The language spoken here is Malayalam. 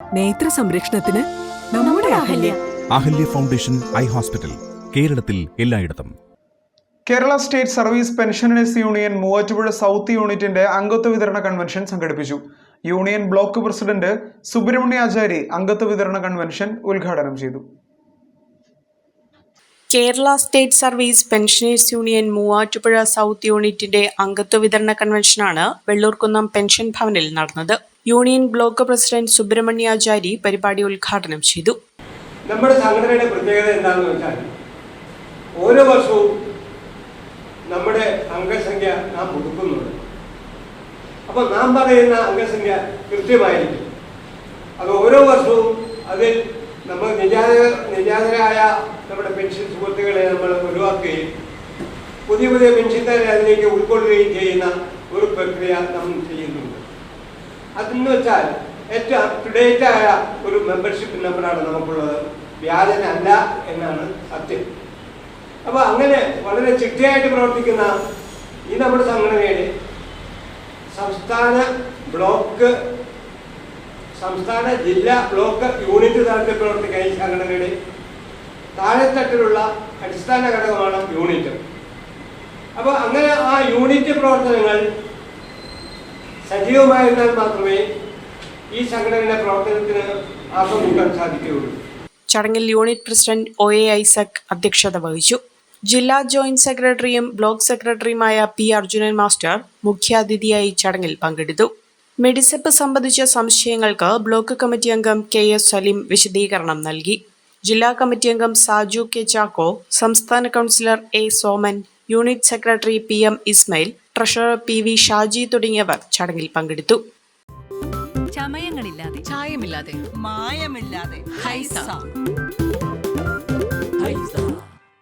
നേത്ര സംരക്ഷണത്തിന് നമ്മുടെ Ahalya. Ahalya foundation eye hospital, കേരളത്തിൽ എല്ലായിടത്തും. Kerala state service pensioners union Muvattupuzha south യൂണിറ്റിന്റെ അംഗത്വ വിതരണ കൺവെൻഷൻ സംഘടിപ്പിച്ചു. യൂണിയൻ ബ്ലോക്ക് പ്രസിഡന്റ് സുബ്രഹ്മണ്യാചാരി അംഗത്വ വിതരണ കൺവെൻഷൻ ഉദ്ഘാടനം ചെയ്തു. Kerala state service pensioners union Muvattupuzha south യൂണിറ്റിന്റെ അംഗത്വ വിതരണ കൺവെൻഷനാണ് വെള്ളൂർക്കുന്നം പെൻഷൻ ഭവനിൽ നടന്നത്. യൂണിയൻ ബ്ലോക്ക് പ്രസിഡന്റ് സുബ്രഹ്മണ്യാചാരി പരിപാടി ഉദ്ഘാടനം ചെയ്തു. നമ്മുടെ സംഘടനയുടെ പ്രത്യേകത എന്താണെന്ന് വെച്ചാൽ ഓരോ വർഷവും നമ്മുടെ അംഗസംഖ്യ നാം പുതുക്കുന്നുണ്ട്. അപ്പോൾ നാം പറയുന്ന അംഗസംഖ്യ കൃത്യമായിരിക്കും. അത് ഓരോ വർഷവും അതിൽ നമ്മൾ നിര്യാതരായ നമ്മുടെ പെൻഷൻ സുഹൃത്തുക്കളെ നമ്മൾ ഒഴിവാക്കുകയും പുതിയ പുതിയ പെൻഷൻകാരെ അതിലേക്ക് ഉൾക്കൊള്ളുകയും ചെയ്യുന്ന ഒരു പ്രക്രിയ നാം ചെയ്യുന്നുണ്ട്. അതെന്ന് വെച്ചാൽ ഏറ്റവും അപ് ടു ഡേറ്റ് ആയ ഒരു മെമ്പർഷിപ്പ് നമ്പറാണ് നമുക്കുള്ളത്, വ്യാജനല്ല എന്നാണ് സത്യം. അപ്പോൾ അങ്ങനെ വളരെ ചിട്ടയായിട്ട് പ്രവർത്തിക്കുന്ന ഈ നമ്മുടെ സംഘടനയുടെ സംസ്ഥാന ബ്ലോക്ക്, സംസ്ഥാന ജില്ലാ ബ്ലോക്ക് യൂണിറ്റ് തലത്തിൽ പ്രവർത്തിക്കുന്ന ഈ സംഘടനയുടെ താഴെത്തട്ടിലുള്ള അടിസ്ഥാന ഘടകമാണ് യൂണിറ്റ്. അപ്പോൾ അങ്ങനെ ആ യൂണിറ്റ് പ്രവർത്തനങ്ങൾ സജീവമായിരുന്നാൽ മാത്രമേ ഈ സംഘടനയുടെ പ്രവർത്തനത്തിന് ആക്കം കൂട്ടാൻ സാധിക്കുകയുള്ളൂ. ചടങ്ങിൽ യൂണിറ്റ് പ്രസിഡന്റ് OA ഐസക് അധ്യക്ഷത വഹിച്ചു. ജില്ലാ ജോയിന്റ് സെക്രട്ടറിയും ബ്ലോക്ക് സെക്രട്ടറിയുമായ P. അർജുനൻ മാസ്റ്റർ മുഖ്യാതിഥിയായി ചടങ്ങിൽ പങ്കെടുത്തു. മെഡിസെപ്പ് സംബന്ധിച്ച സംശയങ്ങൾക്ക് ബ്ലോക്ക് കമ്മിറ്റി അംഗം KS സലീം വിശദീകരണം നൽകി. ജില്ലാ കമ്മിറ്റി അംഗം സാജു K. ചാക്കോ, സംസ്ഥാന councillor A. Soman, unit secretary PM Ismail, treasurer PV Shaji തുടങ്ങിയവർ ചടങ്ങിൽ പങ്കെടുത്തു. ചമയങ്ങളില്ലാതെ, ചായമില്ലാതെ, മായമില്ലാതെ, ഹൈസ